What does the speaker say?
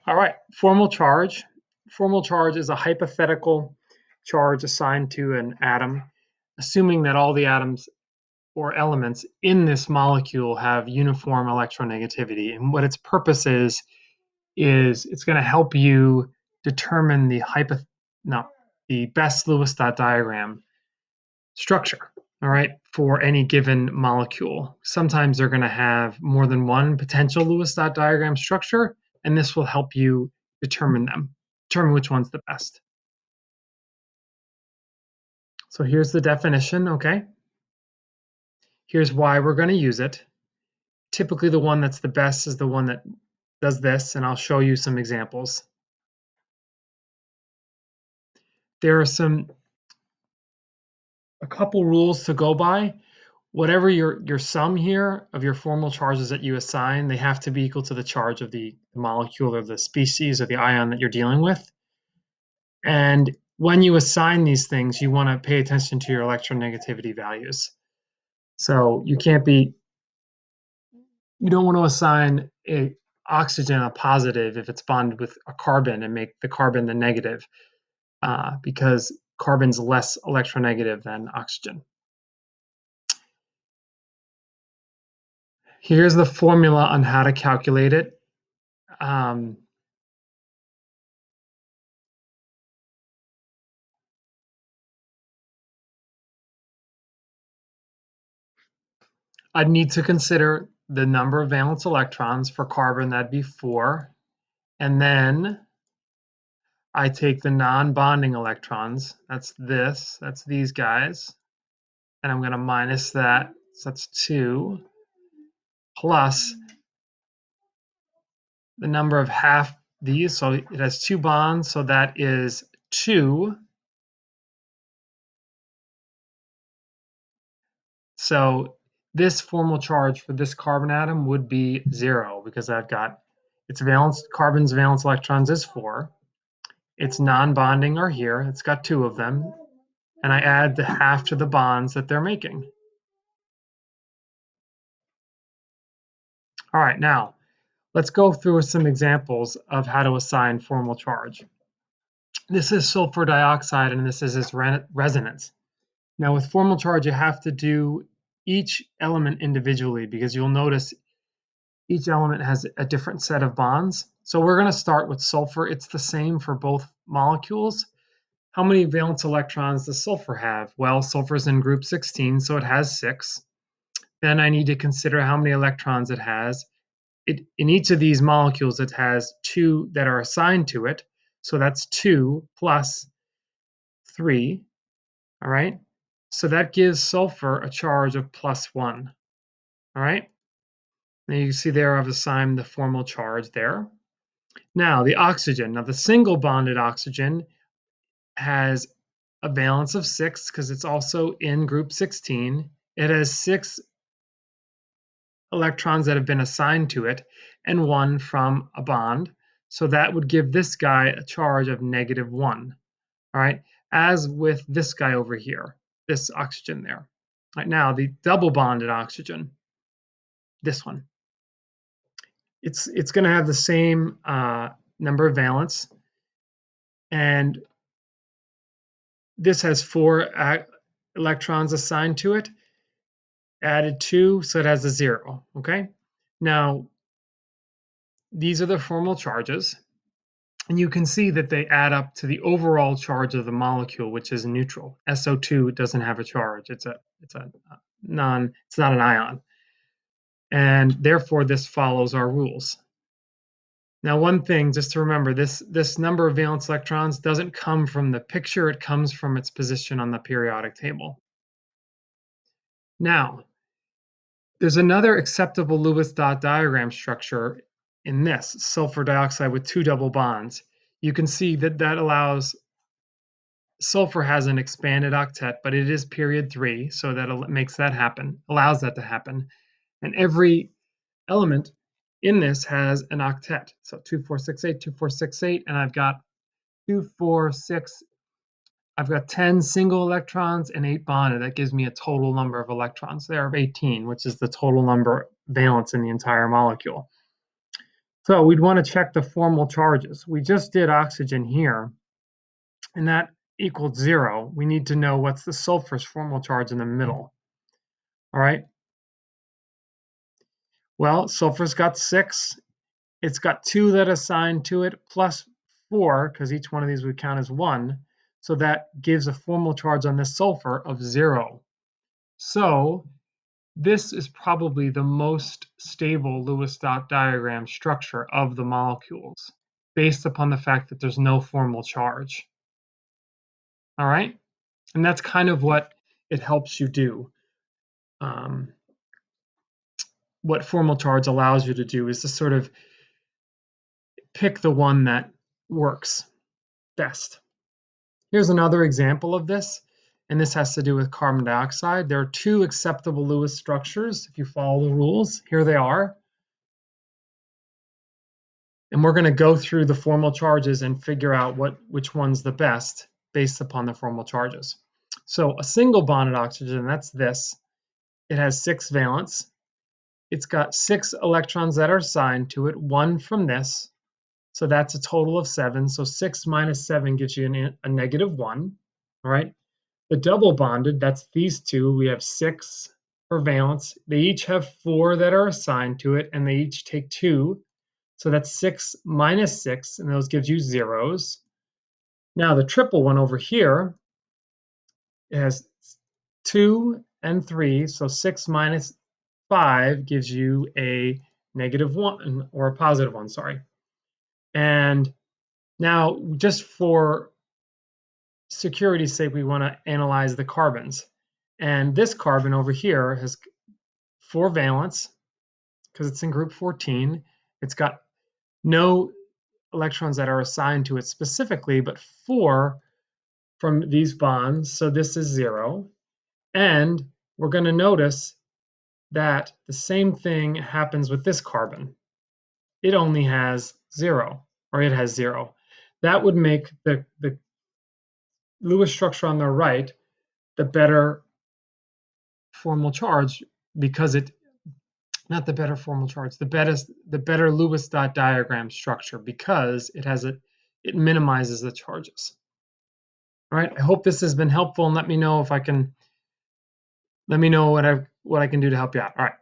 All right, formal charge. Formal charge is a hypothetical charge assigned to an atom, assuming that all the atoms or elements in this molecule have uniform electronegativity. And what its purpose is it's going to help you determine the best Lewis dot diagram structure, all right, for any given molecule. Sometimes they're going to have more than one potential Lewis dot diagram structure, and this will help you determine which one's the best. So here's the definition, okay? Here's why we're going to use it. Typically, the one that's the best is the one that does this, and I'll show you some examples. There are a couple rules to go by. Whatever your sum here of your formal charges that you assign, they have to be equal to the charge of the molecule or the species or the ion that you're dealing with. And when you assign these things, you want to pay attention to your electronegativity values. So you don't want to assign a oxygen a positive if it's bonded with a carbon and make the carbon the negative, because carbon's less electronegative than oxygen. Here's the formula on how to calculate it. I'd need to consider the number of valence electrons for carbon, that'd be 4. And then I take the non-bonding electrons, that's these guys, and I'm going to minus that, so that's 2, plus the number of half these, so it has 2 bonds, so that is 2. So this formal charge for this carbon atom would be 0, because I've got carbon's valence electrons is 4. Its non-bonding are here. It's got 2 of them. And I add the half to the bonds that they're making. All right, now let's go through some examples of how to assign formal charge. This is sulfur dioxide, and this is its resonance. Now with formal charge, you have to do each element individually, because you'll notice each element has a different set of bonds. So we're going to start with sulfur. It's the same for both molecules. How many valence electrons does sulfur have? Well, sulfur is in group 16, so it has 6. Then I need to consider how many electrons it has. In each of these molecules, it has 2 that are assigned to it. So that's 2 plus 3, all right? So that gives sulfur a charge of +1, all right? Now you see there I've assigned the formal charge there. Now the oxygen. Now the single bonded oxygen has a valence of 6 because it's also in group 16. It has 6 electrons that have been assigned to it and 1 from a bond. So that would give this guy a charge of -1. All right, as with this guy over here, this oxygen there. All right, now the double bonded oxygen, this one, it's going to have the same number of valence, and this has 4 electrons assigned to it, added 2, so it has a 0. Okay, now these are the formal charges, and you can see that they add up to the overall charge of the molecule, which is neutral. SO2 doesn't have a charge. It's not an ion. And therefore this follows our rules. Now, one thing just to remember, this number of valence electrons doesn't come from the picture, it comes from its position on the periodic table. Now, there's another acceptable Lewis dot diagram structure in this, sulfur dioxide with 2 double bonds. You can see that allows sulfur has an expanded octet, but it is period 3, so that allows that to happen. And every element in this has an octet. So 2, 4, 6, 8, 2, 4, 6, 8, and I've got 2, 4, 6. I've got 10 single electrons and 8 bonded. That gives me a total number of electrons there of 18, which is the total number valence in the entire molecule. So we'd want to check the formal charges. We just did oxygen here, and that equaled 0. We need to know what's the sulfur's formal charge in the middle. All right. Well, sulfur's got 6. It's got 2 that assigned to it plus 4, because each one of these would count as 1. So that gives a formal charge on this sulfur of 0. So this is probably the most stable Lewis dot diagram structure of the molecules, based upon the fact that there's no formal charge. All right? And that's kind of what it helps you do. What formal charge allows you to do is to sort of pick the one that works best. Here's another example of this, and this has to do with carbon dioxide. There are 2 acceptable Lewis structures if you follow the rules. Here they are. And we're going to go through the formal charges and figure out which one's the best based upon the formal charges. So a single bonded oxygen, that's this. It has 6 valence. It's got 6 electrons that are assigned to it, 1 from this. So that's a total of 7. So 6 minus 7 gives you a negative 1. All right. The double bonded, that's these 2. We have 6 per valence. They each have 4 that are assigned to it, and they each take 2. So that's 6 minus 6, and those gives you zeros. Now the triple one over here, it has 2 and 3, so 6 minus 5 gives you a negative 1, or a positive 1, sorry. And now, just for security's sake, we want to analyze the carbons. And this carbon over here has 4 valence, because it's in group 14. It's got no electrons that are assigned to it specifically, but 4 from these bonds, so this is 0. And we're going to notice that the same thing happens with this carbon. It only has 0, or it has 0. That would make the Lewis structure on the right the better formal charge, because it, not the better formal charge, the better Lewis dot diagram structure, because it minimizes the charges. All right, I hope this has been helpful, and let me know what I can do to help you out. All right.